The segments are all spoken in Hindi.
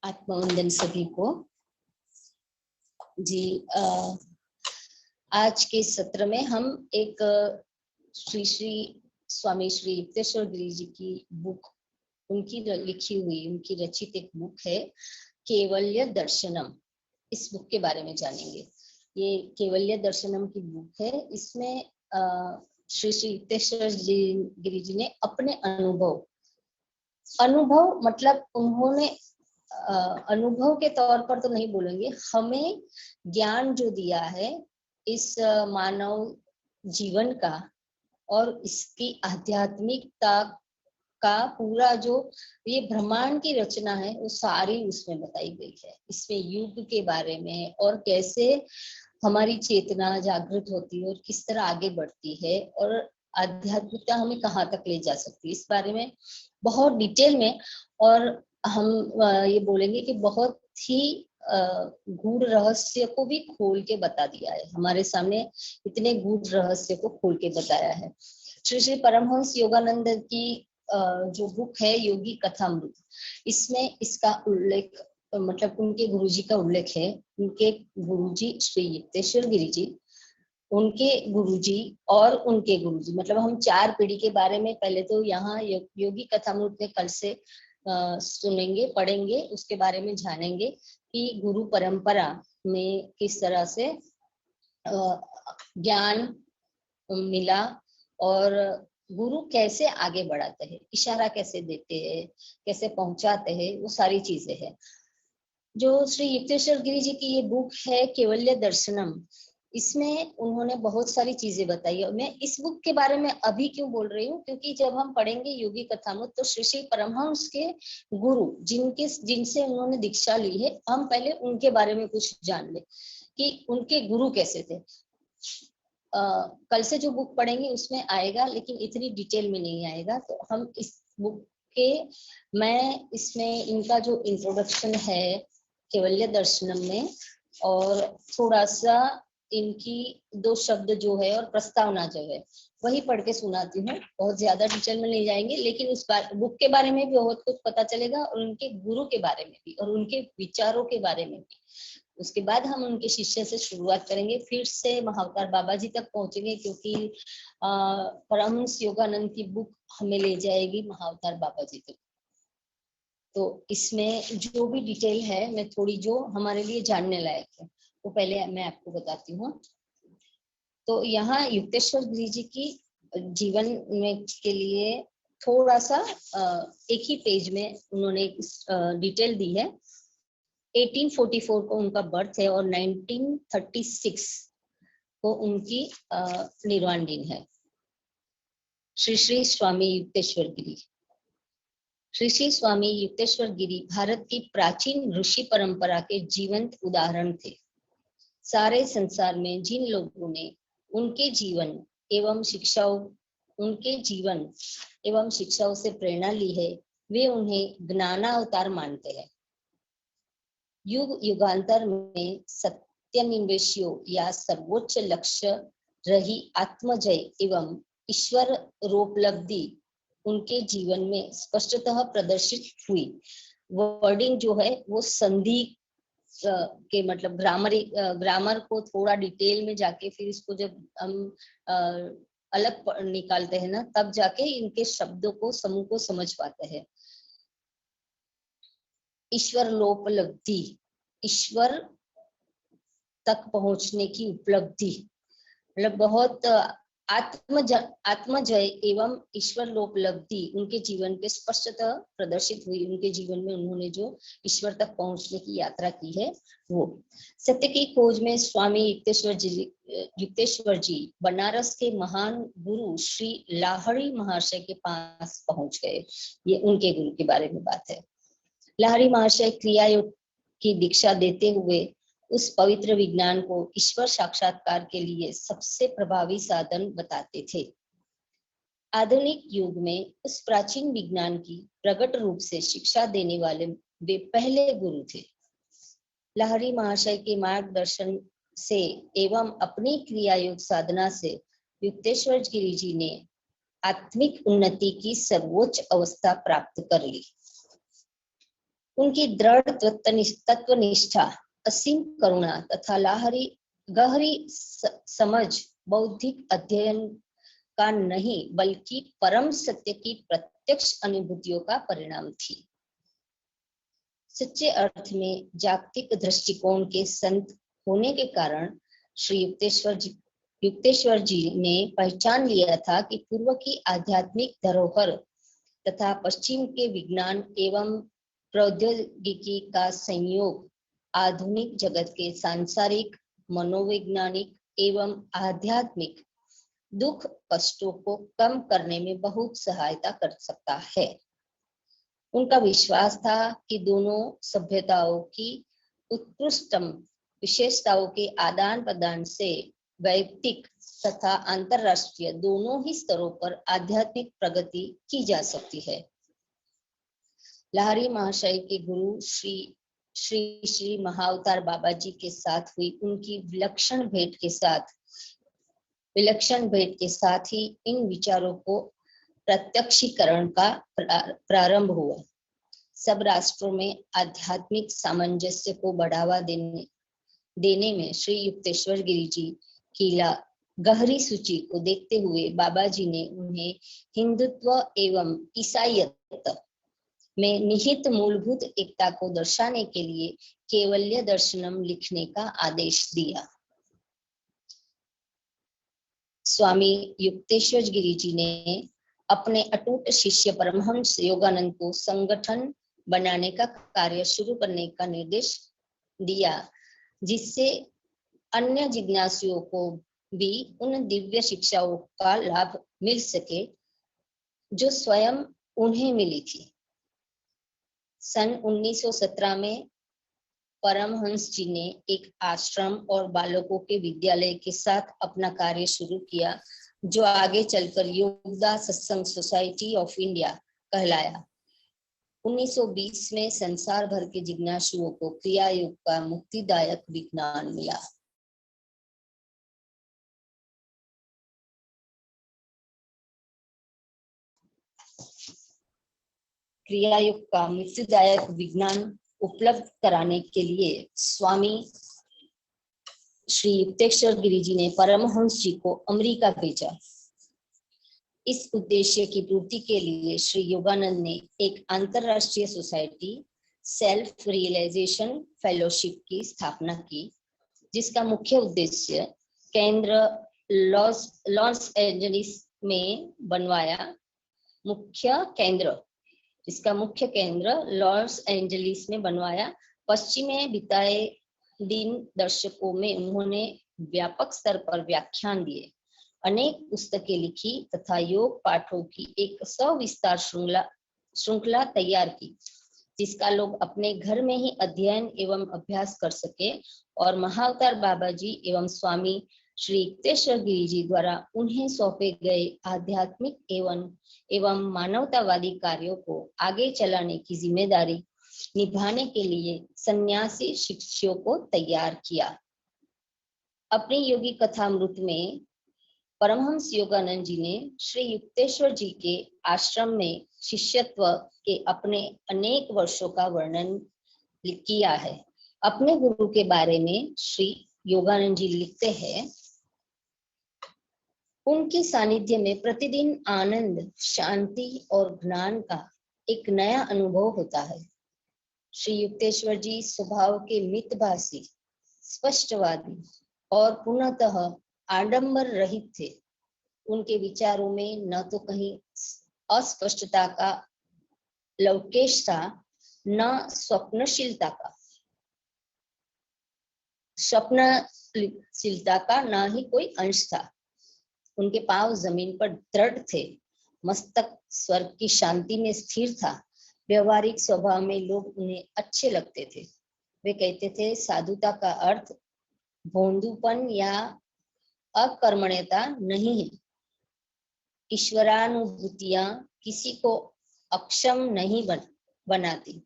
आत्मवंदन सभी को जी। आज के सत्र में हम एक श्री स्वामी श्री युक्तेश्वर गिरि जी की बुक, उनकी लिखी हुई, उनकी रचित एक बुक है केवल्य दर्शनम। इस बुक के बारे में जानेंगे। ये केवल्य दर्शनम की बुक है। इसमें श्री युक्तेश्वर गिरि जी ने अपने अनुभव मतलब उन्होंने अनुभव के तौर पर तो नहीं बोलेंगे, हमें ज्ञान जो दिया है इस मानव जीवन का और इसकी आध्यात्मिकता का पूरा जो ये ब्रह्मांड की रचना है वो सारी उसमें बताई गई है। इसमें युग के बारे में और कैसे हमारी चेतना जागृत होती है और किस तरह आगे बढ़ती है और आध्यात्मिकता हमें कहाँ तक ले जा सकती है, इस बारे में बहुत डिटेल में। और हम ये बोलेंगे कि बहुत ही गूढ़ रहस्य को भी खोल के बता दिया है हमारे सामने। इतने गूढ़ रहस्य को खोल के बताया है। श्री श्री परमहंस योगानंद की जो बुक है योगी कथामृत, इसमें इसका उल्लेख मतलब उनके गुरुजी का उल्लेख है। उनके गुरुजी श्री युक्तेश्वर गिरि जी, उनके गुरुजी और उनके गुरुजी, मतलब हम 4 पीढ़ी के बारे में पहले तो यहाँ योगी कथामृत में कल से सुनेंगे, पढ़ेंगे, उसके बारे में जानेंगे कि गुरु परंपरा में किस तरह से ज्ञान मिला और गुरु कैसे आगे बढ़ाते हैं, इशारा कैसे देते हैं, कैसे पहुंचाते हैं, वो सारी चीजें हैं। जो श्री युक्तेश्वर गिरि जी की ये बुक है केवल्य दर्शनम, इसमें उन्होंने बहुत सारी चीजें बताई है। मैं इस बुक के बारे में अभी क्यों बोल रही हूँ, क्योंकि जब हम पढ़ेंगे योगी कथामृत तो श्री श्री परमहंस के गुरु जिनसे उन्होंने दीक्षा ली है, हम पहले उनके बारे में कुछ जान ले कि उनके गुरु कैसे थे। कल से जो बुक पढ़ेंगे उसमें आएगा, लेकिन इतनी डिटेल में नहीं आएगा। तो हम इस बुक के मैं इसमें इनका जो इंट्रोडक्शन है केवल्य दर्शनम में और थोड़ा सा इनकी 2 शब्द जो है और प्रस्तावना जो है वही पढ़ के सुनाती हूँ। बहुत ज्यादा डिटेल में नहीं जाएंगे, लेकिन उस बुक के बारे में भी बहुत कुछ पता चलेगा और उनके गुरु के बारे में भी और उनके विचारों के बारे में भी। उसके बाद हम उनके शिष्य से शुरुआत करेंगे, फिर से महाअवतार बाबा जी तक पहुंचेंगे, क्योंकि परमहंस योगानंद की बुक हमें ले जाएगी महाअवतार बाबा जी तक। तो इसमें जो भी डिटेल है मैं थोड़ी जो हमारे लिए जानने लायक है वो पहले मैं आपको बताती हूँ। तो यहाँ युक्तेश्वर गिरि जी की जीवन में के लिए थोड़ा सा एक ही पेज में उन्होंने डिटेल दी है। 1844 को उनका बर्थ है और 1936 को उनकी निर्वाण दिन है। श्री श्री स्वामी युक्तेश्वर गिरि। श्री श्री स्वामी युक्तेश्वर गिरि भारत की प्राचीन ऋषि परंपरा के जीवंत उदाहरण थे। सारे संसार में जिन लोगों ने उनके जीवन एवं शिक्षाओं से प्रेरणा ली है, वे उन्हें ज्ञानावतार मानते हैं। युग युगांतर में सत्यनिवेशियों या सर्वोच्च लक्ष्य रही आत्मजय एवं ईश्वर रोपलब्धि उनके जीवन में स्पष्टतः प्रदर्शित हुई। वर्डिंग जो है वो संधि के मतलब ग्रामर को थोड़ा डिटेल में जाके फिर इसको जब हम अलग निकालते हैं ना, तब जाके इनके शब्दों को समूह को समझ पाते हैं। ईश्वर लोपलब्धि, ईश्वर तक पहुंचने की उपलब्धि, मतलब बहुत आत्मजय एवं ईश्वर लोपलब्धि उनके जीवन पे स्पष्टतः प्रदर्शित हुई। उनके जीवन में उन्होंने जो ईश्वर तक पहुंचने की यात्रा की है वो। सत्य की खोज में स्वामी युक्तेश्वर जी बनारस के महान गुरु श्री लाहिड़ी महाशय के पास पहुंच गए। ये उनके गुरु के बारे में बात है। लाहिड़ी महाशय क्रिया योग की दीक्षा देते हुए उस पवित्र विज्ञान को ईश्वर साक्षात्कार के लिए सबसे प्रभावी साधन बताते थे। आधुनिक युग में उस प्राचीन विज्ञान की प्रकट रूप से शिक्षा देने वाले वे पहले गुरु थे। लाहिड़ी महाशय के मार्गदर्शन से एवं अपनी क्रिया योग साधना से युक्तेश्वर गिरि जी ने आत्मिक उन्नति की सर्वोच्च अवस्था प्राप्त कर ली। उनकी दृढ़ तत्वनिष्ठा, असीम करुणा तथा गहरी समझ बौद्धिक अध्ययन का नहीं बल्कि परम सत्य की प्रत्यक्ष अनुभूतियों का परिणाम थी। सच्चे अर्थ में जागतिक दृष्टिकोण के संत होने के कारण श्री युक्तेश्वर जी ने पहचान लिया था कि पूर्व की आध्यात्मिक धरोहर तथा पश्चिम के विज्ञान एवं प्रौद्योगिकी का संयोग आधुनिक जगत के सांसारिक, मनोवैज्ञानिक एवं आध्यात्मिक दुख कष्टों को कम करने में बहुत सहायता कर सकता है। उनका विश्वास था कि दोनों सभ्यताओं की उत्कृष्टतम विशेषताओं के आदान प्रदान से वैयक्तिक तथा अंतरराष्ट्रीय दोनों ही स्तरों पर आध्यात्मिक प्रगति की जा सकती है। लाहिरी महाशय के गुरु श्री महाअवतार बाबा जी के साथ हुई उनकी विलक्षण भेंट के साथ ही इन विचारों को प्रत्यक्षीकरण का प्रारंभ हुआ। सब राष्ट्रों में आध्यात्मिक सामंजस्य को बढ़ावा देने में श्री युक्तेश्वर गिरी जी की गहरी सूची को देखते हुए बाबा जी ने उन्हें हिंदुत्व एवं ईसाईयत में निहित मूलभूत एकता को दर्शाने के लिए कैवल्य दर्शनम लिखने का आदेश दिया। स्वामी युक्तेश्वर गिरी जी ने अपने अटूट शिष्य परमहंस योगानंद को संगठन बनाने का कार्य शुरू करने का निर्देश दिया, जिससे अन्य जिज्ञासुओं को भी उन दिव्य शिक्षाओं का लाभ मिल सके जो स्वयं उन्हें मिली थी। सन 1917 में परमहंस जी ने एक आश्रम और बालकों के विद्यालय के साथ अपना कार्य शुरू किया, जो आगे चलकर योगदा सत्संग सोसाइटी ऑफ इंडिया कहलाया। 1920 में संसार भर के जिज्ञासुओं को क्रिया योग का मुक्तिदायक विज्ञान मिला। क्रिया योग का मुक्तिदायक विज्ञान उपलब्ध कराने के लिए स्वामी श्री युक्तेश्वर गिरी जी ने परमहंस जी को अमेरिका भेजा। इस उद्देश्य की पूर्ति के लिए श्री योगानंद ने एक अंतरराष्ट्रीय सोसाइटी सेल्फ रियलाइजेशन फेलोशिप की स्थापना की, जिसका मुख्य उद्देश्य केंद्र लॉस एंजलिस में बनवाया। पश्चिम में बिताए दिन दर्शकों में उन्होंने व्यापक स्तर पर व्याख्यान दिए, अनेक पुस्तकें लिखी तथा योग पाठों की एक सविस्तार श्रृंखला तैयार की, जिसका लोग अपने घर में ही अध्ययन एवं अभ्यास कर सके और महाअवतार बाबा जी एवं स्वामी श्री युक्तेश्वर गिरी जी द्वारा उन्हें सौंपे गए आध्यात्मिक एवं मानवतावादी कार्यों को आगे चलाने की जिम्मेदारी निभाने के लिए सन्यासी शिष्यों को तैयार किया। अपनी योगी कथामृत में परमहंस योगानंद जी ने श्री युक्तेश्वर जी के आश्रम में शिष्यत्व के अपने अनेक वर्षों का वर्णन किया है। अपने गुरु के बारे में श्री योगानंद जी लिखते हैं, उनके सानिध्य में प्रतिदिन आनंद, शांति और ज्ञान का एक नया अनुभव होता है। श्री युक्तेश्वर जी स्वभाव के मितभाषी, स्पष्टवादी और पूर्णतः आडंबर रहित थे। उनके विचारों में न तो कहीं अस्पष्टता का लवकेश था, न स्वप्नशीलता का न ही कोई अंश था। उनके पांव जमीन पर दृढ़ थे, मस्तक स्वर्ग की शांति में स्थिर था। व्यवहारिक स्वभाव में लोग उन्हें अच्छे लगते थे। वे कहते थे, साधुता का अर्थ भोंदूपन या अकर्मण्यता नहीं है। ईश्वरानुभूतियां किसी को अक्षम नहीं बनाती।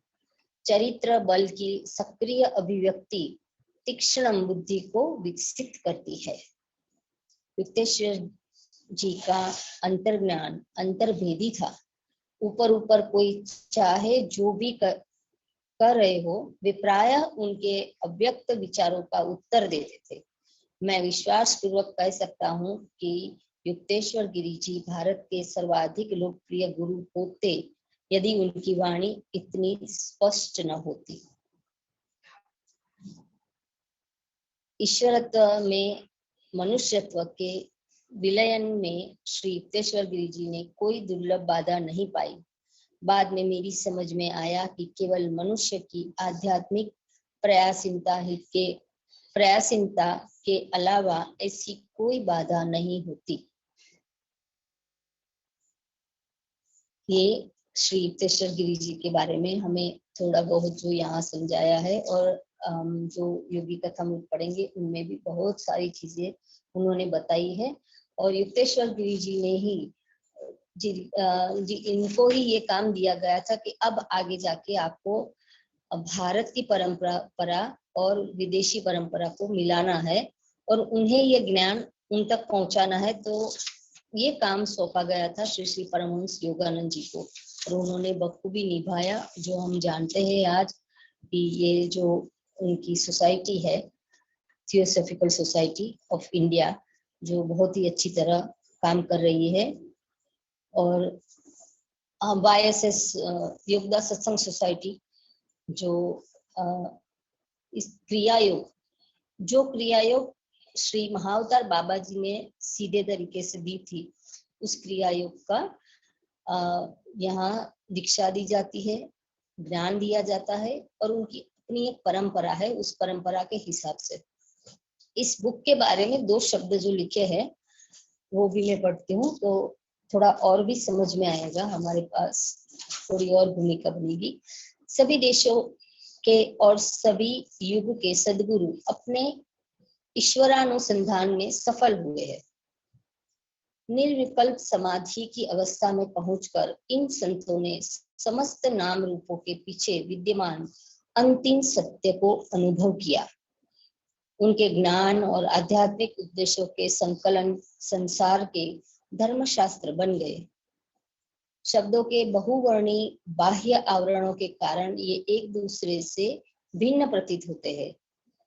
चरित्र बल की सक्रिय अभिव्यक्ति तीक्ष्ण बुद्धि को विकसित करती है। युक्तेश्वर जी का अंतर्ज्ञान अंतर्भेदी था। ऊपर कोई चाहे जो भी कर रहे हो वे प्रायः उनके अव्यक्त विचारों का उत्तर देते थे। मैं विश्वास पूर्वक कह सकता हूँ कि युक्तेश्वर गिरि जी भारत के सर्वाधिक लोकप्रिय गुरु होते यदि उनकी वाणी इतनी स्पष्ट न होती। ईश्वरत्व में मनुष्यत्व के विलयन में श्री युक्तेश्वर गिरि जी ने कोई दुर्लभ बाधा नहीं पाई। बाद में मेरी समझ में आया कि केवल मनुष्य की आध्यात्मिक प्रयासीनता के अलावा ऐसी कोई बाधा नहीं होती। ये श्री युक्तेश्वर गिरि जी के बारे में हमें थोड़ा बहुत जो यहाँ समझाया है, और जो योगी कथा हम पढ़ेंगे उनमें भी बहुत सारी चीजें उन्होंने बताई है। और युक्तेश्वर गिरि जी ने ही जी इनको ही ये काम दिया गया था कि अब आगे जाके आपको भारत की परंपरा और विदेशी परंपरा को मिलाना है और उन्हें ये ज्ञान उन तक पहुंचाना है। तो ये काम सौंपा गया था श्री श्री परमहंस योगानंद जी को, और उन्होंने बखूबी निभाया। जो हम जानते हैं आज कि ये जो उनकी सोसाइटी है, थियोसॉफिकल सोसाइटी ऑफ इंडिया, जो बहुत ही अच्छी तरह काम कर रही है। और YSS योगदा सत्संग सोसाइटी, जो इस क्रियायोग श्री महाअवतार बाबा जी ने सीधे तरीके से दी थी, उस क्रियायोग का यहाँ दीक्षा दी जाती है, ज्ञान दिया जाता है, और उनकी अपनी एक परंपरा है। उस परंपरा के हिसाब से इस बुक के बारे में 2 शब्द जो लिखे हैं वो भी मैं पढ़ती हूँ, तो थोड़ा और भी समझ में आएगा, हमारे पास थोड़ी और भूमिका बनेगी। सभी देशों के और सभी युग के सद्गुरु अपने ईश्वरानुसंधान में सफल हुए हैं। निर्विकल्प समाधि की अवस्था में पहुंचकर इन संतों ने समस्त नाम रूपों के पीछे विद्यमान अंतिम सत्य को अनुभव किया। उनके ज्ञान और आध्यात्मिक उद्देश्यों के संकलन संसार के धर्मशास्त्र बन गए। शब्दों के बहुवर्णी बाह्य आवरणों के कारण ये एक दूसरे से भिन्न प्रतीत होते हैं,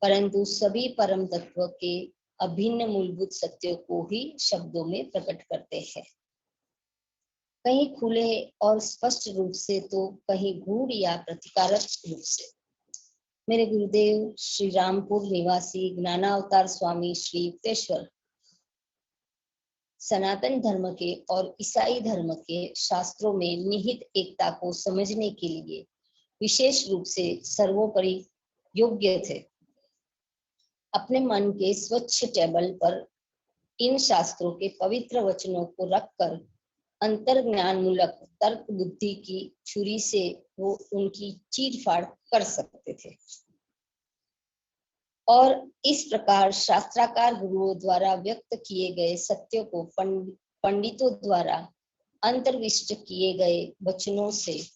परंतु सभी परम तत्व के अभिन्न मूलभूत सत्यों को ही शब्दों में प्रकट करते हैं, कहीं खुले और स्पष्ट रूप से तो कहीं गूढ़ या प्रतिकारक रूप से। मेरे गुरुदेव श्री रामपुर निवासी ज्ञानावतार स्वामी श्री युक्तेश्वर सनातन धर्म के और ईसाई धर्म के शास्त्रों में निहित एकता को समझने के लिए विशेष रूप से सर्वोपरि योग्य थे। अपने मन के स्वच्छ टेबल पर इन शास्त्रों के पवित्र वचनों को रखकर अंतर्ज्ञान मूलक तर्क बुद्धि की छुरी से वो उनकी चीर-फाड़ कर सकते थे, और इस प्रकार शास्त्राकार गुरुओं द्वारा व्यक्त किए गए सत्यों को पंडितों द्वारा अंतर्विष्ट किए गए वचनों से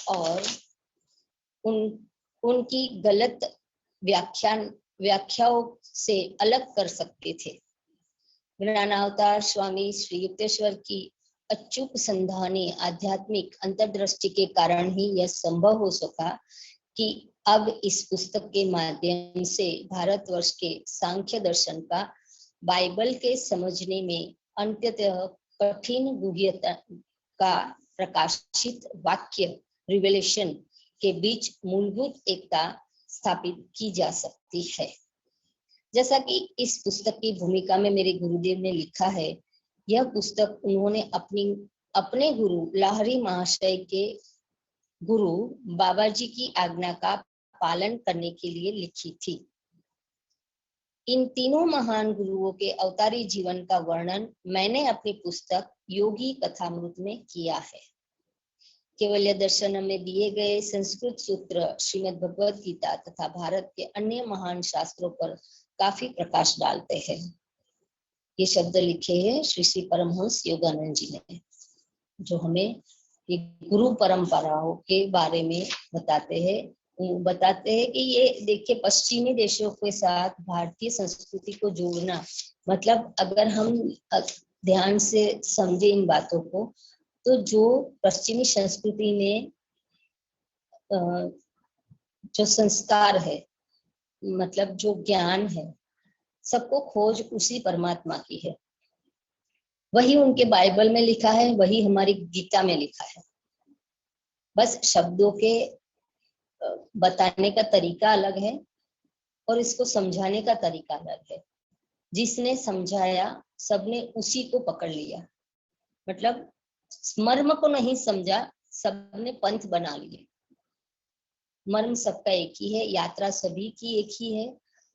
और उनकी गलत व्याख्याओं से अलग कर सकते थे। ज्ञानावतार स्वामी श्री युक्तेश्वर की अचूक संधानी आध्यात्मिक अंतर्दृष्टि के कारण ही यह संभव हो सका कि अब इस पुस्तक के माध्यम से भारतवर्ष के सांख्य दर्शन का बाइबल के समझने में अंत्यतः कठिन गुह्यता का प्रकाशित वाक्य रिवेलेशन के बीच मूलभूत एकता स्थापित की जा सकती है। जैसा कि इस पुस्तक की भूमिका में मेरे गुरुदेव ने लिखा है, यह पुस्तक उन्होंने अपने गुरु लाहरी महाशय के गुरु बाबा जी की आज्ञा का पालन करने के लिए लिखी थी। इन तीनों महान गुरुओं के अवतारी जीवन का वर्णन मैंने अपनी पुस्तक योगी कथामृत में किया है। केवल्य दर्शन में दिए गए संस्कृत सूत्र श्रीमद् भगवद गीता तथा भारत के अन्य महान शास्त्रों पर काफी प्रकाश डालते हैं। ये शब्द लिखे हैं श्री श्री परमहंस योगानंद जी ने, जो हमें ये गुरु परंपराओं के बारे में बताते हैं कि ये देखिए पश्चिमी देशों के साथ भारतीय संस्कृति को जोड़ना, मतलब अगर हम ध्यान से समझे इन बातों को, तो जो पश्चिमी संस्कृति में जो संस्कार है, मतलब जो ज्ञान है, सबको खोज उसी परमात्मा की है। वही उनके बाइबल में लिखा है, वही हमारी गीता में लिखा है। बस शब्दों के बताने का तरीका अलग है और इसको समझाने का तरीका अलग है। जिसने समझाया सबने उसी को पकड़ लिया, मतलब मर्म को नहीं समझा, सबने पंथ बना लिए। मर्म सबका एक ही है, यात्रा सभी की एक ही है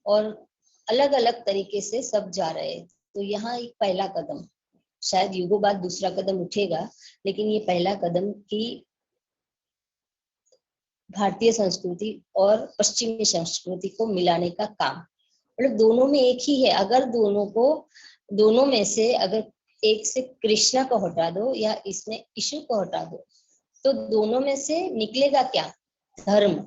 और अलग अलग तरीके से सब जा रहे हैं। तो यहाँ एक पहला कदम, शायद युगों बाद दूसरा कदम उठेगा, लेकिन ये पहला कदम कि भारतीय संस्कृति और पश्चिमी संस्कृति को मिलाने का काम, मतलब दोनों में एक ही है। अगर दोनों में से अगर एक से कृष्णा को हटा दो या इसमें यीशु को हटा दो, तो दोनों में से निकलेगा क्या? धर्म।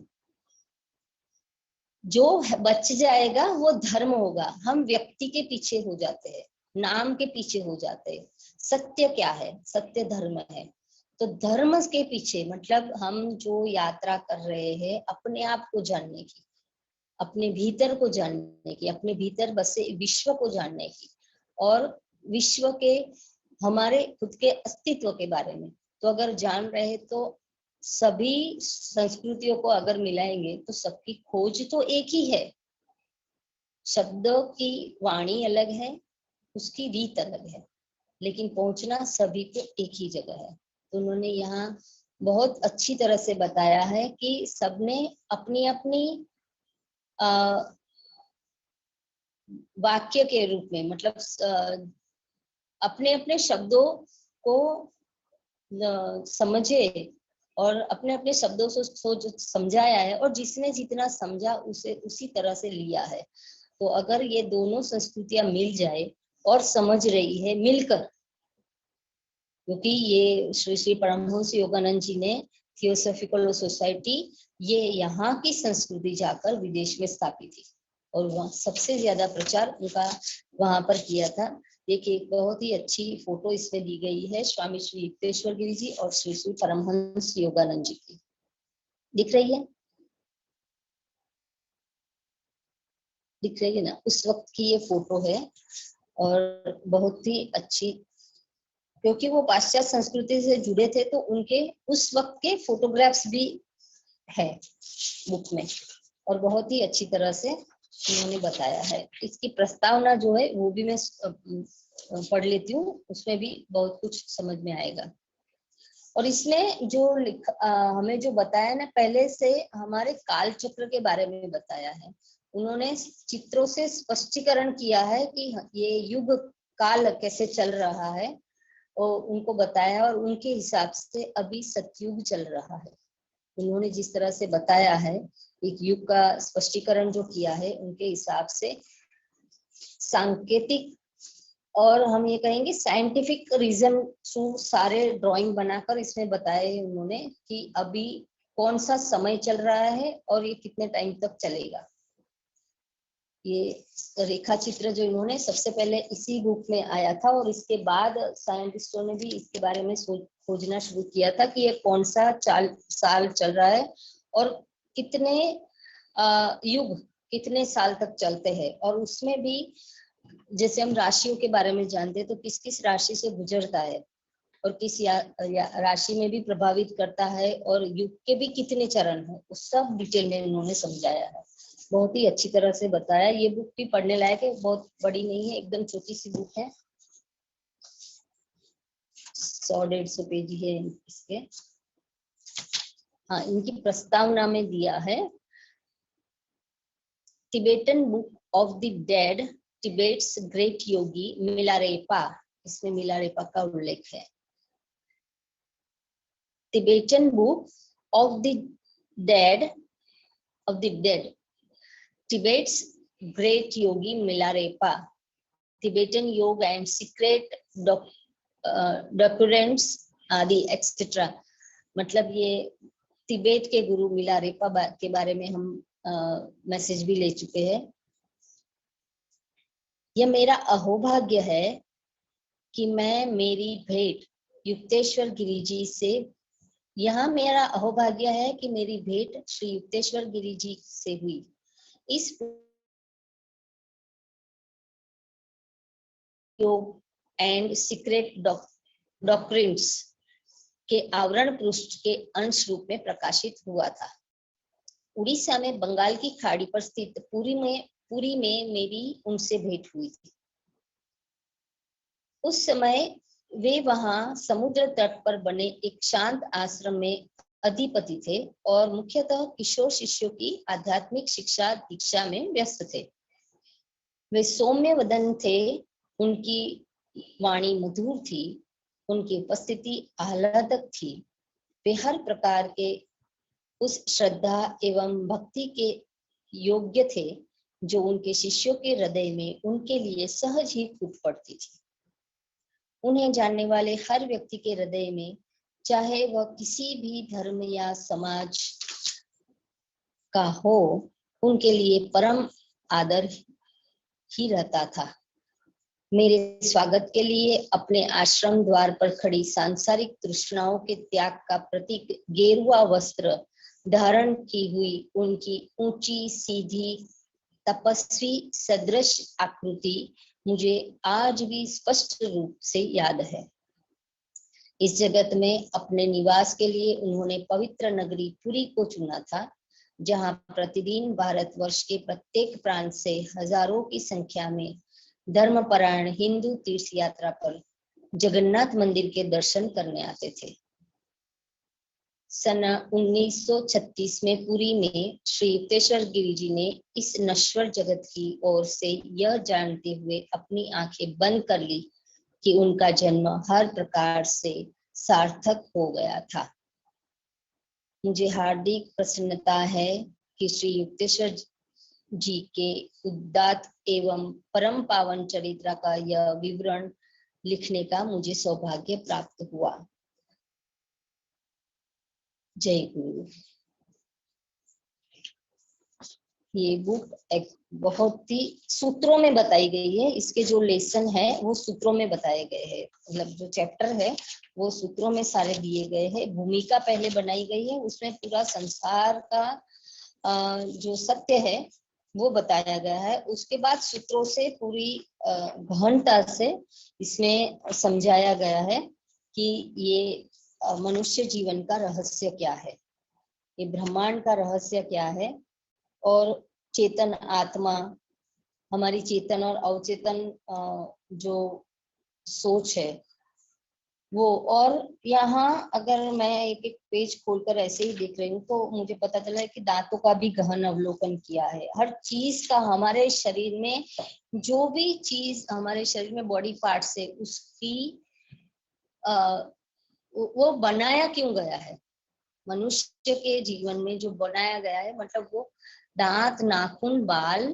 जो बच जाएगा वो धर्म होगा। हम व्यक्ति के पीछे हो जाते हैं, नाम के पीछे हो जाते हैं। सत्य क्या है? सत्य धर्म है। तो धर्म के पीछे मतलब हम जो यात्रा कर रहे हैं अपने आप को जानने की, अपने भीतर को जानने की, अपने भीतर बसे विश्व को जानने की और विश्व के हमारे खुद के अस्तित्व के बारे में। तो अगर जान रहे तो सभी संस्कृतियों को अगर मिलाएंगे तो सबकी खोज तो एक ही है। शब्दों की वाणी अलग है, उसकी रीत अलग है, लेकिन पहुंचना सभी को एक ही जगह है। तो उन्होंने यहाँ बहुत अच्छी तरह से बताया है कि सबने अपनी अपनी वाक्य के रूप में, मतलब अपने अपने शब्दों को समझे और अपने अपने शब्दों से सोच समझाया है और जिसने जितना समझा उसे उसी तरह से लिया है। तो अगर ये दोनों संस्कृतियां मिल जाए और समझ रही है मिलकर, क्योंकि ये श्री श्री परमहंस योगानंद जी ने थियोसॉफिकल सोसाइटी ये यहाँ की संस्कृति जाकर विदेश में स्थापित थी और वहाँ सबसे ज्यादा प्रचार उनका वहां पर किया था। देखिए एक बहुत ही अच्छी फोटो इसमें दी गई है स्वामी श्री युक्तेश्वर गिरी जी और श्री श्री परमहंस योगानंद जी की, दिख रही है? दिख रही है ना? उस वक्त की ये फोटो है और बहुत ही अच्छी, क्योंकि वो पाश्चात्य संस्कृति से जुड़े थे तो उनके उस वक्त के फोटोग्राफ्स भी है बुक में और बहुत ही अच्छी तरह से उन्होंने बताया है। इसकी प्रस्तावना जो है वो भी मैं पढ़ लेती हूँ, उसमें भी बहुत कुछ समझ में आएगा। और इसमें जो हमें जो बताया ना, पहले से हमारे काल चक्र के बारे में बताया है। उन्होंने चित्रों से स्पष्टीकरण किया है कि ये युग काल कैसे चल रहा है और उनको बताया और उनके हिसाब से अभी सतयुग चल रहा है। उन्होंने जिस तरह से बताया है, एक युग का स्पष्टीकरण जो किया है उनके हिसाब से सांकेतिक और हम ये कहेंगे साइंटिफिक रीजन थ्रू सारे ड्राइंग बनाकर इसमें बताए उन्होंने कि अभी कौन सा समय चल रहा है और ये कितने टाइम तक चलेगा। ये रेखा चित्र जो इन्होंने सबसे पहले इसी बुक में आया था और इसके बाद साइंटिस्टों ने भी इसके बारे में खोजना शुरू किया था कि ये कौन सा साल चल रहा है और कितने युग कितने साल तक चलते हैं। और उसमें भी जैसे हम राशियों के बारे में जानते हैं तो किस किस राशि से गुजरता है और किस राशि में भी प्रभावित करता है और युग के भी कितने चरण हैं, उस सब डिटेल में उन्होंने समझाया है। बहुत ही अच्छी तरह से बताया। ये बुक भी पढ़ने लायक है, बहुत बड़ी नहीं है, एकदम छोटी सी बुक है, 100-150 पेज है इसके। हाँ, इनकी प्रस्तावना में दिया है Tibetan book of the dead, Tibet's great yogi Milarepa. इसमें मिलारेपा का उल्लेख है। Tibetan book of the dead Tibet's great yogi Milarepa, Tibetan yoga and secret documents आदि एक्सेट्रा। मतलब ये तिब्बत के गुरु मिलारेपा के बारे में हम मैसेज भी ले चुके हैं। यह मेरा अहोभाग्य है कि मैं मेरी भेंट युक्तेश्वर गिरी जी से यहाँ मेरा अहोभाग्य है कि मेरी भेंट श्री युक्तेश्वर गिरी जी से हुई। इस योग एंड सीक्रेट डॉक्ट्रिन्स के आवरण पृष्ठ के अंश रूप में प्रकाशित हुआ था। उड़ीसा में बंगाल की खाड़ी पर स्थित पुरी में मेरी उनसे भेंट हुई थी। उस समय वे वहां समुद्र तट पर बने एक शांत आश्रम में अधिपति थे और मुख्यतः किशोर शिष्यों की आध्यात्मिक शिक्षा दीक्षा में व्यस्त थे। वे सौम्य वदन थे, उनकी वाणी मधुर थी, उनकी उपस्थिति आह्लादक थी। वे हर प्रकार के उस श्रद्धा एवं भक्ति के योग्य थे जो उनके शिष्यों के हृदय में उनके लिए सहज ही फूट पड़ती थी। उन्हें जानने वाले हर व्यक्ति के हृदय में, चाहे वह किसी भी धर्म या समाज का हो, उनके लिए परम आदर ही रहता था। मेरे स्वागत के लिए अपने आश्रम द्वार पर खड़ी सांसारिक तृष्णाओं के त्याग का प्रतीक गेरुआ वस्त्र धारण की हुई उनकी ऊंची सीधी तपस्वी सदृश आकृति मुझे आज भी स्पष्ट रूप से याद है। इस जगत में अपने निवास के लिए उन्होंने पवित्र नगरी पुरी को चुना था, जहां प्रतिदिन भारतवर्ष के प्रत्येक प्रांत से हजारों की संख्या में धर्मपरायण हिंदू तीर्थ यात्रा पर जगन्नाथ मंदिर के दर्शन करने आते थे। सन 1936 में पुरी में श्री युक्तेश्वर गिरी जी ने इस नश्वर जगत की ओर से यह जानते हुए अपनी आंखें बंद कर ली कि उनका जन्म हर प्रकार से सार्थक हो गया था। मुझे हार्दिक प्रसन्नता है कि श्री युक्तेश्वर जी के उदात्त एवं परम पावन चरित्र का यह विवरण लिखने का मुझे सौभाग्य प्राप्त हुआ। जय गुरु। ये बुक एक बहुत ही सूत्रों में बताई गई है। इसके जो लेसन है वो सूत्रों में बताए गए हैं, मतलब जो चैप्टर है वो सूत्रों में सारे दिए गए हैं। भूमिका पहले बनाई गई है, उसमें पूरा संसार का जो सत्य है वो बताया गया है। उसके बाद सूत्रों से पूरी गहनता से इसमें समझाया गया है कि ये मनुष्य जीवन का रहस्य क्या है, ये ब्रह्मांड का रहस्य क्या है, और चेतन आत्मा, हमारी चेतन और अवचेतन जो सोच है वो। और यहाँ अगर मैं एक एक पेज खोलकर ऐसे ही देख रही हूँ तो मुझे पता चला है कि दांतों का भी गहन अवलोकन किया है। हर चीज का हमारे शरीर में, जो भी चीज हमारे शरीर में बॉडी पार्ट्स है उसकी वो बनाया क्यों गया है, मनुष्य के जीवन में जो बनाया गया है, मतलब वो दांत, नाखून, बाल,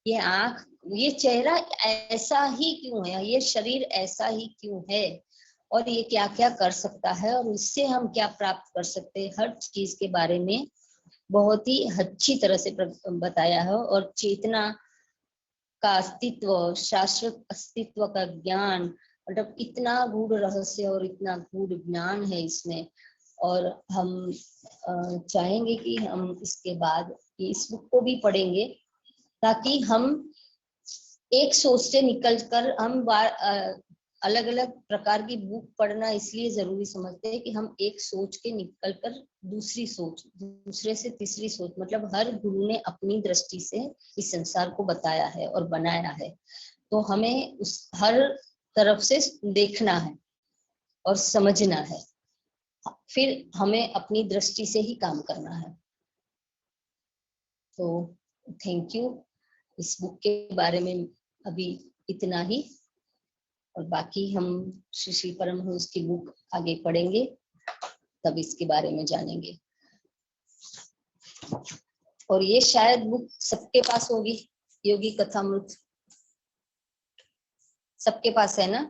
ये आंख, ये चेहरा ऐसा ही क्यों है, ये शरीर ऐसा ही क्यों है, और ये क्या क्या कर सकता है और इससे हम क्या प्राप्त कर सकते हैं, हर चीज के बारे में बहुत ही अच्छी तरह से बताया है। और चेतना का अस्तित्व, शाश्वत अस्तित्व का ज्ञान, मतलब इतना गूढ़ रहस्य और इतना गूढ़ ज्ञान है इसमें। और हम चाहेंगे कि हम इसके बाद इस बुक को भी पढ़ेंगे ताकि हम एक सोच से निकलकर हम अलग अलग प्रकार की बुक पढ़ना इसलिए जरूरी समझते हैं कि हम एक सोच के निकलकर दूसरी सोच, दूसरे से तीसरी सोच, मतलब हर गुरु ने अपनी दृष्टि से इस संसार को बताया है और बनाया है, तो हमें उस हर तरफ से देखना है और समझना है, फिर हमें अपनी दृष्टि से ही काम करना है। तो थैंक यू। इस बुक के बारे में अभी इतना ही, और बाकी हम श्री श्री परमहंस की बुक आगे पढ़ेंगे तब इसके बारे में जानेंगे। और ये शायद बुक सबके पास होगी, योगी कथामृत सबके पास है ना?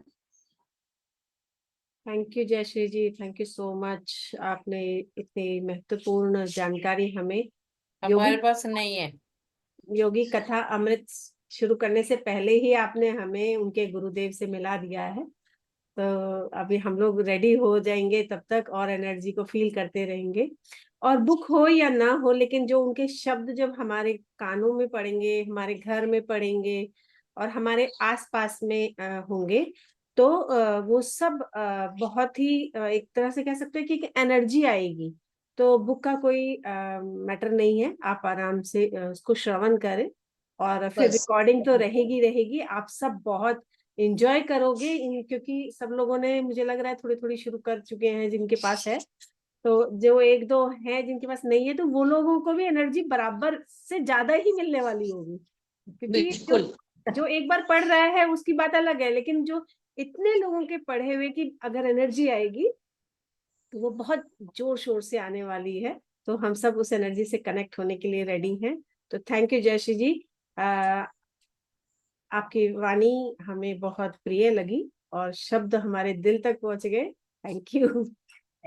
Thank you Jayashree ji, thank you so much. आपने इतनी महत्वपूर्ण जानकारी हमें, हमारे पास नहीं है। योगी कथा अमृत शुरू करने से पहले ही आपने हमें उनके गुरुदेव से मिला दिया है। तो अभी हम लोग रेडी हो जाएंगे तब तक और एनर्जी को फील करते रहेंगे। और बुक हो या ना हो, लेकिन जो उनके शब्द जब हमारे कानों में पड़ेंगे, हमारे घर में पड़ेंगे और हमारे आसपास में होंगे, तो वो सब बहुत ही एक तरह से कह सकते हैं कि एनर्जी आएगी। तो बुक का कोई मैटर नहीं है, आप आराम से उसको श्रवण करें। और फिर बस रिकॉर्डिंग तो रहेगी रहेगी, आप सब बहुत एंजॉय करोगे क्योंकि सब लोगों ने, मुझे लग रहा है, थोड़ी थोड़ी शुरू कर चुके हैं जिनके पास है। तो जो एक दो हैं जिनके पास नहीं है, तो वो लोगों को भी एनर्जी बराबर से ज्यादा ही मिलने वाली होगी। क्योंकि जो बिल्कुल जो एक बार पढ़ रहा है उसकी बात अलग है, लेकिन जो इतने लोगों के पढ़े हुए की अगर एनर्जी आएगी तो वो बहुत जोर शोर से आने वाली है। तो हम सब उस एनर्जी से कनेक्ट होने के लिए रेडी हैं। तो थैंक यू जयश्री जी, आपकी वाणी हमें बहुत प्रिय लगी और शब्द हमारे दिल तक पहुंच गए। Thank you.